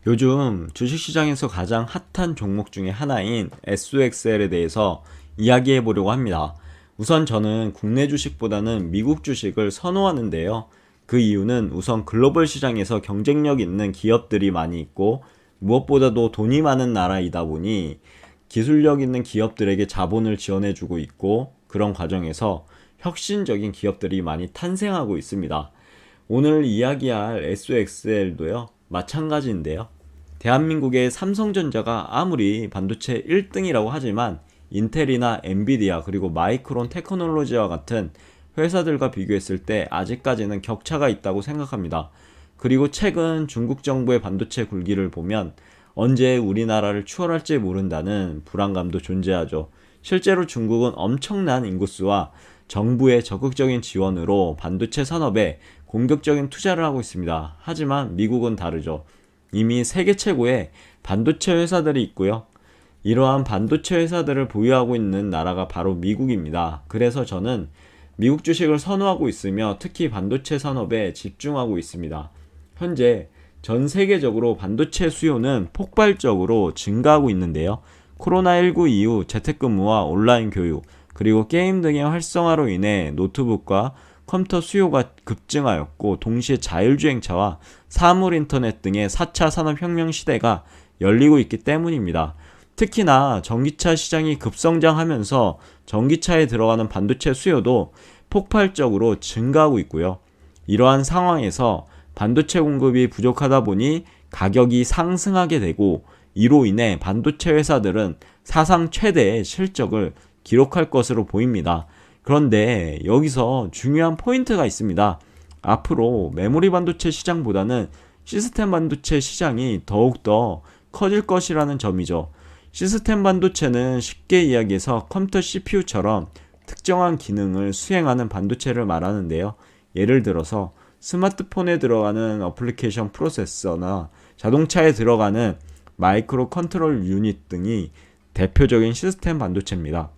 요즘 주식시장에서 가장 핫한 종목 중에 하나인 SOXL에 대해서 이야기해 보려고 합니다. 우선 저는 국내 주식보다는 미국 주식을 선호하는데요. 그 이유는 우선 글로벌 시장에서 경쟁력 있는 기업들이 많이 있고 무엇보다도 돈이 많은 나라이다 보니 기술력 있는 기업들에게 자본을 지원해 주고 있고 그런 과정에서 혁신적인 기업들이 많이 탄생하고 있습니다. 오늘 이야기할 SOXL도요, 마찬가지인데요. 대한민국의 삼성전자가 아무리 반도체 1등이라고 하지만 인텔이나 엔비디아 그리고 마이크론 테크놀로지와 같은 회사들과 비교했을 때 아직까지는 격차가 있다고 생각합니다. 그리고 최근 중국 정부의 반도체 굴기를 보면 언제 우리나라를 추월할지 모른다는 불안감도 존재하죠. 실제로 중국은 엄청난 인구수와 정부의 적극적인 지원으로 반도체 산업에 공격적인 투자를 하고 있습니다. 하지만 미국은 다르죠. 이미 세계 최고의 반도체 회사들이 있고요. 이러한 반도체 회사들을 보유하고 있는 나라가 바로 미국입니다. 그래서 저는 미국 주식을 선호하고 있으며 특히 반도체 산업에 집중하고 있습니다. 현재 전 세계적으로 반도체 수요는 폭발적으로 증가하고 있는데요. 코로나19 이후 재택근무와 온라인 교육, 그리고 게임 등의 활성화로 인해 노트북과 컴퓨터 수요가 급증하였고 동시에 자율주행차와 사물 인터넷 등의 4차 산업혁명 시대가 열리고 있기 때문입니다. 특히나 전기차 시장이 급성장하면서 전기차에 들어가는 반도체 수요도 폭발적으로 증가하고 있고요. 이러한 상황에서 반도체 공급이 부족하다 보니 가격이 상승하게 되고 이로 인해 반도체 회사들은 사상 최대의 실적을 기록할 것으로 보입니다. 그런데 여기서 중요한 포인트가 있습니다. 앞으로 메모리 반도체 시장보다는 시스템 반도체 시장이 더욱더 커질 것이라는 점이죠. 시스템 반도체는 쉽게 이야기해서 컴퓨터 CPU처럼 특정한 기능을 수행하는 반도체를 말하는데요. 예를 들어서 스마트폰에 들어가는 어플리케이션 프로세서나 자동차에 들어가는 마이크로 컨트롤 유닛 등이 대표적인 시스템 반도체입니다.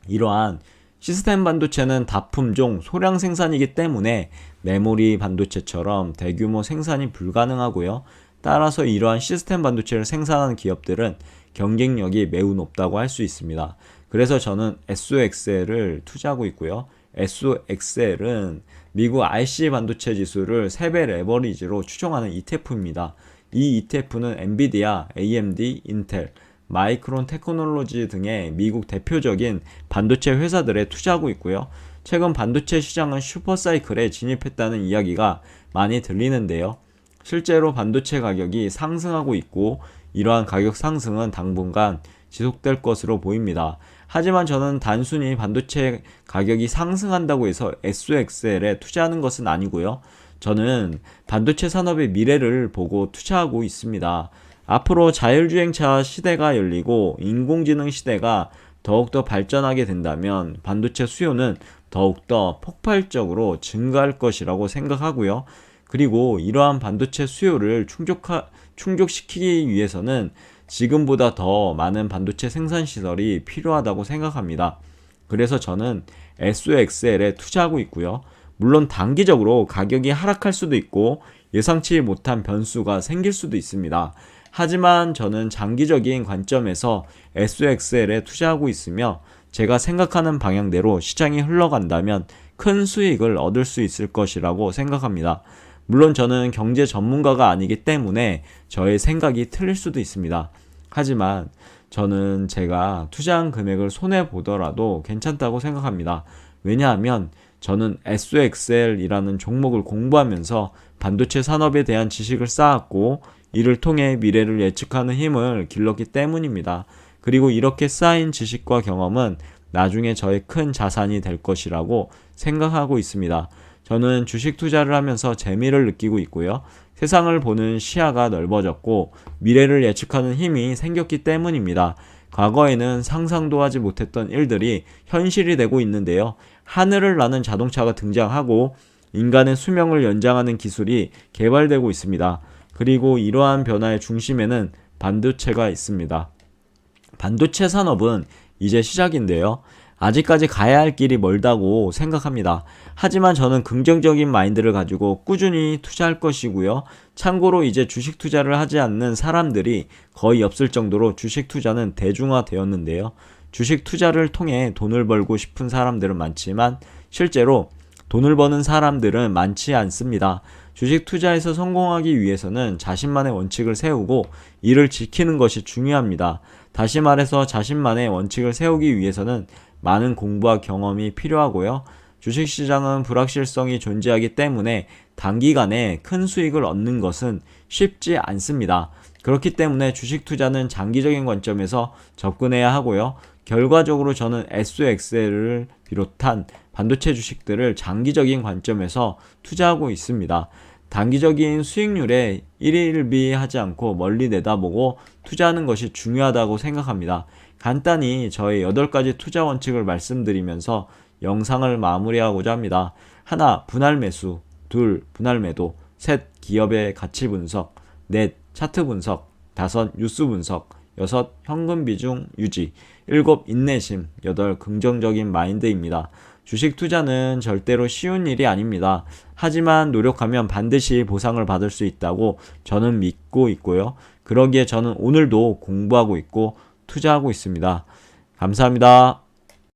이러한 시스템 반도체는 다품종 소량 생산이기 때문에 메모리 반도체처럼 대규모 생산이 불가능하고요. 따라서 이러한 시스템 반도체를 생산하는 기업들은 경쟁력이 매우 높다고 할 수 있습니다. 그래서 저는 SOXL을 투자하고 있고요. SOXL은 미국 IC 반도체 지수를 3배 레버리지로 추종하는 ETF입니다. 이 ETF는 엔비디아, AMD, 인텔, 마이크론 테크놀로지 등의 미국 대표적인 반도체 회사들에 투자하고 있고요. 최근 반도체 시장은 슈퍼사이클에 진입했다는 이야기가 많이 들리는데요. 실제로 반도체 가격이 상승하고 있고 이러한 가격 상승은 당분간 지속될 것으로 보입니다. 하지만 저는 단순히 반도체 가격이 상승한다고 해서 SOXL에 투자하는 것은 아니고요. 저는 반도체 산업의 미래를 보고 투자하고 있습니다. 앞으로 자율주행차 시대가 열리고 인공지능 시대가 더욱더 발전하게 된다면 반도체 수요는 더욱더 폭발적으로 증가할 것이라고 생각하고요. 그리고 이러한 반도체 수요를 충족시키기 위해서는 지금보다 더 많은 반도체 생산 시설이 필요하다고 생각합니다. 그래서 저는 SOXL에 투자하고 있고요. 물론 단기적으로 가격이 하락할 수도 있고 예상치 못한 변수가 생길 수도 있습니다. 하지만 저는 장기적인 관점에서 SOXL에 투자하고 있으며 제가 생각하는 방향대로 시장이 흘러간다면 큰 수익을 얻을 수 있을 것이라고 생각합니다. 물론 저는 경제 전문가가 아니기 때문에 저의 생각이 틀릴 수도 있습니다. 하지만 저는 제가 투자한 금액을 손해보더라도 괜찮다고 생각합니다. 왜냐하면 저는 SOXL이라는 종목을 공부하면서 반도체 산업에 대한 지식을 쌓았고 이를 통해 미래를 예측하는 힘을 길렀기 때문입니다. 그리고 이렇게 쌓인 지식과 경험은 나중에 저의 큰 자산이 될 것이라고 생각하고 있습니다. 저는 주식 투자를 하면서 재미를 느끼고 있고요. 세상을 보는 시야가 넓어졌고 미래를 예측하는 힘이 생겼기 때문입니다. 과거에는 상상도 하지 못했던 일들이 현실이 되고 있는데요. 하늘을 나는 자동차가 등장하고 인간의 수명을 연장하는 기술이 개발되고 있습니다. 그리고 이러한 변화의 중심에는 반도체가 있습니다. 반도체 산업은 이제 시작인데요. 아직까지 가야 할 길이 멀다고 생각합니다. 하지만 저는 긍정적인 마인드를 가지고 꾸준히 투자할 것이고요. 참고로 이제 주식 투자를 하지 않는 사람들이 거의 없을 정도로 주식 투자는 대중화되었는데요. 주식 투자를 통해 돈을 벌고 싶은 사람들은 많지만 실제로 돈을 버는 사람들은 많지 않습니다. 주식 투자에서 성공하기 위해서는 자신만의 원칙을 세우고 이를 지키는 것이 중요합니다. 다시 말해서 자신만의 원칙을 세우기 위해서는 많은 공부와 경험이 필요하고요. 주식시장은 불확실성이 존재하기 때문에 단기간에 큰 수익을 얻는 것은 쉽지 않습니다. 그렇기 때문에 주식 투자는 장기적인 관점에서 접근해야 하고요. 결과적으로 저는 SOXL을 비롯한 반도체 주식들을 장기적인 관점에서 투자하고 있습니다. 단기적인 수익률에 일일비하지 않고 멀리 내다보고 투자하는 것이 중요하다고 생각합니다. 간단히 저의 8가지 투자 원칙을 말씀드리면서 영상을 마무리하고자 합니다. 1. 분할 매수. 2. 분할 매도. 3. 기업의 가치 분석. 4. 차트 분석. 5. 뉴스 분석. 6. 현금 비중 유지. 7. 인내심. 8. 긍정적인 마인드입니다. 주식 투자는 절대로 쉬운 일이 아닙니다. 하지만 노력하면 반드시 보상을 받을 수 있다고 저는 믿고 있고요. 그러기에 저는 오늘도 공부하고 있고 투자하고 있습니다. 감사합니다.